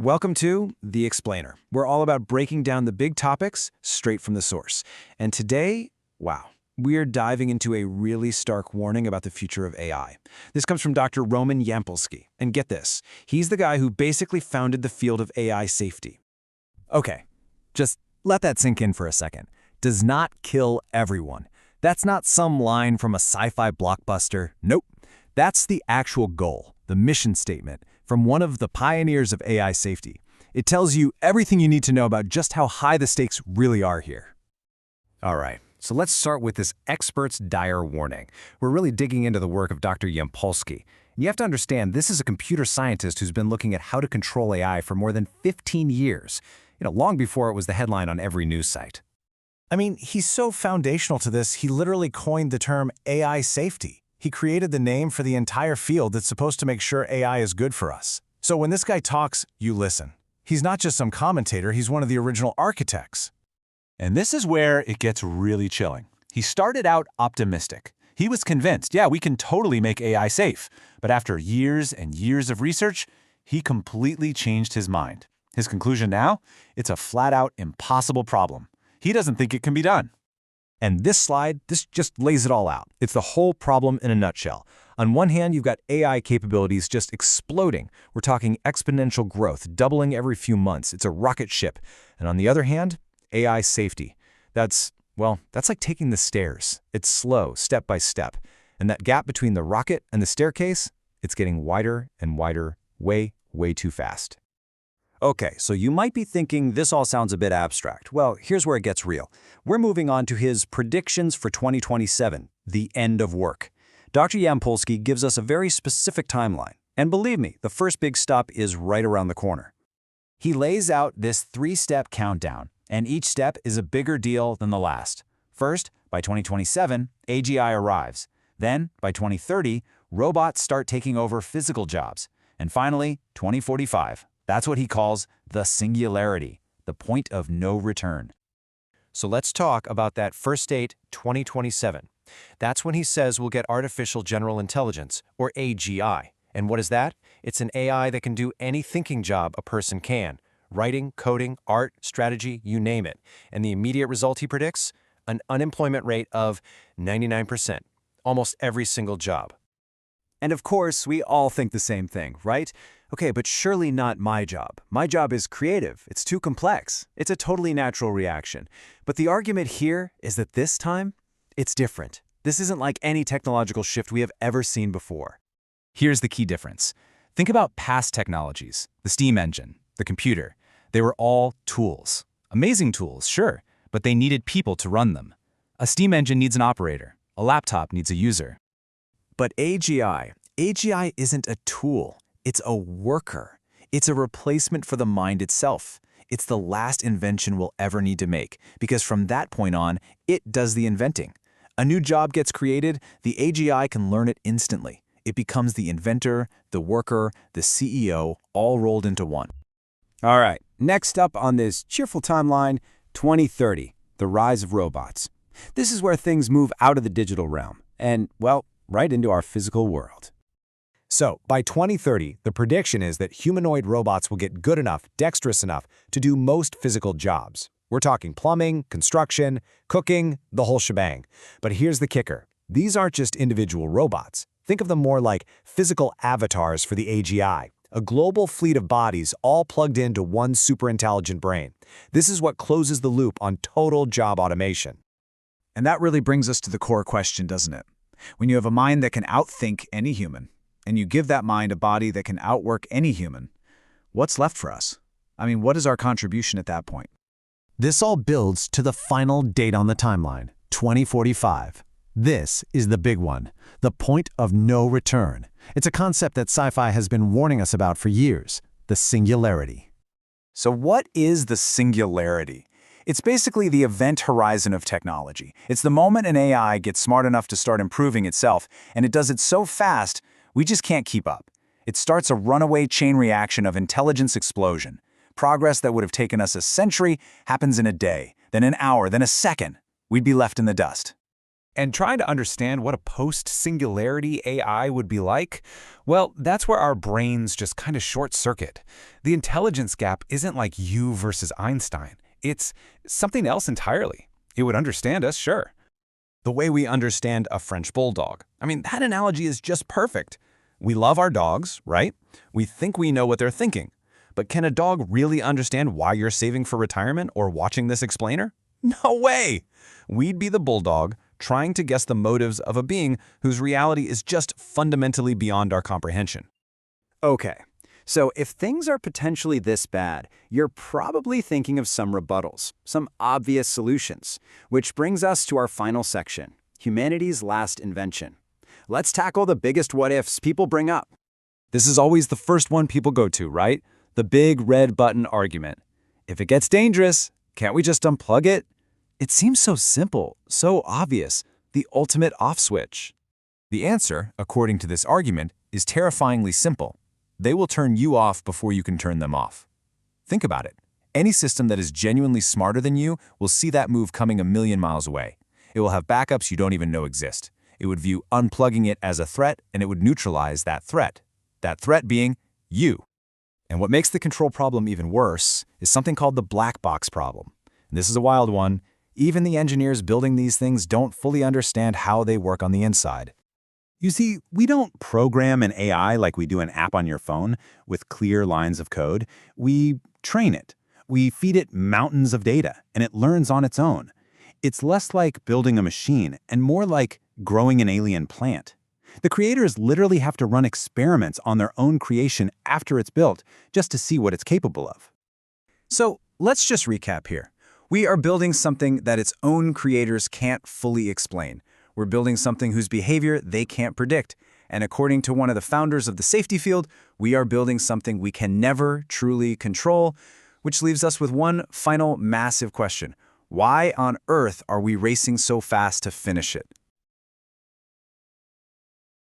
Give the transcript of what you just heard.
Welcome to The Explainer. We're all about breaking down the big topics straight from the source. And today, wow, we're diving into a really stark warning about the future of AI. This comes from Dr. Roman Yampolskiy. And get this, he's the guy who basically founded the field of AI safety. Okay, just let that sink in for a second. Does not kill everyone. That's not some line from a sci-fi blockbuster. Nope. That's the actual goal, the mission statement, from one of the pioneers of AI safety. It tells you everything you need to know about just how high the stakes really are here. All right, so let's start with this expert's dire warning. We're really digging into the work of Dr. Yampolskiy. You have to understand, this is a computer scientist who's been looking at how to control AI for more than 15 years, long before it was the headline on every news site. I mean, he's so foundational to this, he literally coined the term AI safety. He created the name for the entire field that's supposed to make sure AI is good for us. So when this guy talks, you listen. He's not just some commentator, he's one of the original architects. And this is where it gets really chilling. He started out optimistic. He was convinced, yeah, we can totally make AI safe. But after years and years of research, he completely changed his mind. His conclusion now? It's a flat-out impossible problem. He doesn't think it can be done. And this slide, this just lays it all out. It's the whole problem in a nutshell. On one hand, you've got AI capabilities just exploding. We're talking exponential growth, doubling every few months. It's a rocket ship. And on the other hand, AI safety. That's like taking the stairs. It's slow, step by step. And that gap between the rocket and the staircase, it's getting wider and wider, way, way too fast. Okay, so you might be thinking this all sounds a bit abstract. Well, here's where it gets real. We're moving on to his predictions for 2027, the end of work. Dr. Yampolskiy gives us a very specific timeline. And believe me, the first big stop is right around the corner. He lays out this three-step countdown, and each step is a bigger deal than the last. First, by 2027, AGI arrives. Then, by 2030, robots start taking over physical jobs. And finally, 2045. That's what he calls the singularity, the point of no return. So let's talk about that first date, 2027. That's when he says we'll get artificial general intelligence, or AGI. And what is that? It's an AI that can do any thinking job a person can. Writing, coding, art, strategy, you name it. And the immediate result he predicts? An unemployment rate of 99%. Almost every single job. And of course, we all think the same thing, right? Okay, but surely not my job. My job is creative. It's too complex. It's a totally natural reaction. But the argument here is that this time, it's different. This isn't like any technological shift we have ever seen before. Here's the key difference. Think about past technologies, the steam engine, the computer. They were all tools. Amazing tools, sure, but they needed people to run them. A steam engine needs an operator. A laptop needs a user. But AGI isn't a tool. It's a worker. It's a replacement for the mind itself. It's the last invention we'll ever need to make, because from that point on, it does the inventing. A new job gets created, the AGI can learn it instantly. It becomes the inventor, the worker, the CEO, all rolled into one. All right, next up on this cheerful timeline, 2030, the rise of robots. This is where things move out of the digital realm and, well, right into our physical world. So, by 2030, the prediction is that humanoid robots will get good enough, dexterous enough to do most physical jobs. We're talking plumbing, construction, cooking, the whole shebang. But here's the kicker. These aren't just individual robots. Think of them more like physical avatars for the AGI, a global fleet of bodies all plugged into one superintelligent brain. This is what closes the loop on total job automation. And that really brings us to the core question, doesn't it? When you have a mind that can outthink any human, and you give that mind a body that can outwork any human, what's left for us? I mean, what is our contribution at that point? This all builds to the final date on the timeline, 2045. This is the big one, the point of no return. It's a concept that sci-fi has been warning us about for years, the singularity. So what is the singularity? It's basically the event horizon of technology. It's the moment an AI gets smart enough to start improving itself, and it does it so fast, we just can't keep up. It starts a runaway chain reaction of intelligence explosion. Progress that would have taken us a century happens in a day, then an hour, then a second. We'd be left in the dust. And trying to understand what a post-singularity AI would be like, well, that's where our brains just kind of short-circuit. The intelligence gap isn't like you versus Einstein. It's something else entirely. It would understand us, sure. The way we understand a French bulldog. I mean, that analogy is just perfect. We love our dogs, right? We think we know what they're thinking. But can a dog really understand why you're saving for retirement or watching this explainer? No way! We'd be the bulldog trying to guess the motives of a being whose reality is just fundamentally beyond our comprehension. Okay, so if things are potentially this bad, you're probably thinking of some rebuttals, some obvious solutions, which brings us to our final section, humanity's last invention. Let's tackle the biggest what-ifs people bring up. This is always the first one people go to, right? The big red button argument. If it gets dangerous, can't we just unplug it? It seems so simple, so obvious, the ultimate off switch. The answer, according to this argument, is terrifyingly simple. They will turn you off before you can turn them off. Think about it. Any system that is genuinely smarter than you will see that move coming a million miles away. It will have backups you don't even know exist. It would view unplugging it as a threat, and it would neutralize that threat. That threat being you. And what makes the control problem even worse is something called the black box problem. And this is a wild one. Even the engineers building these things don't fully understand how they work on the inside. You see, we don't program an AI like we do an app on your phone with clear lines of code. We train it. We feed it mountains of data, and it learns on its own. It's less like building a machine and more like growing an alien plant. The creators literally have to run experiments on their own creation after it's built just to see what it's capable of. So let's just recap here. We are building something that its own creators can't fully explain. We're building something whose behavior they can't predict. And according to one of the founders of the safety field, we are building something we can never truly control, which leaves us with one final massive question. Why on earth are we racing so fast to finish it?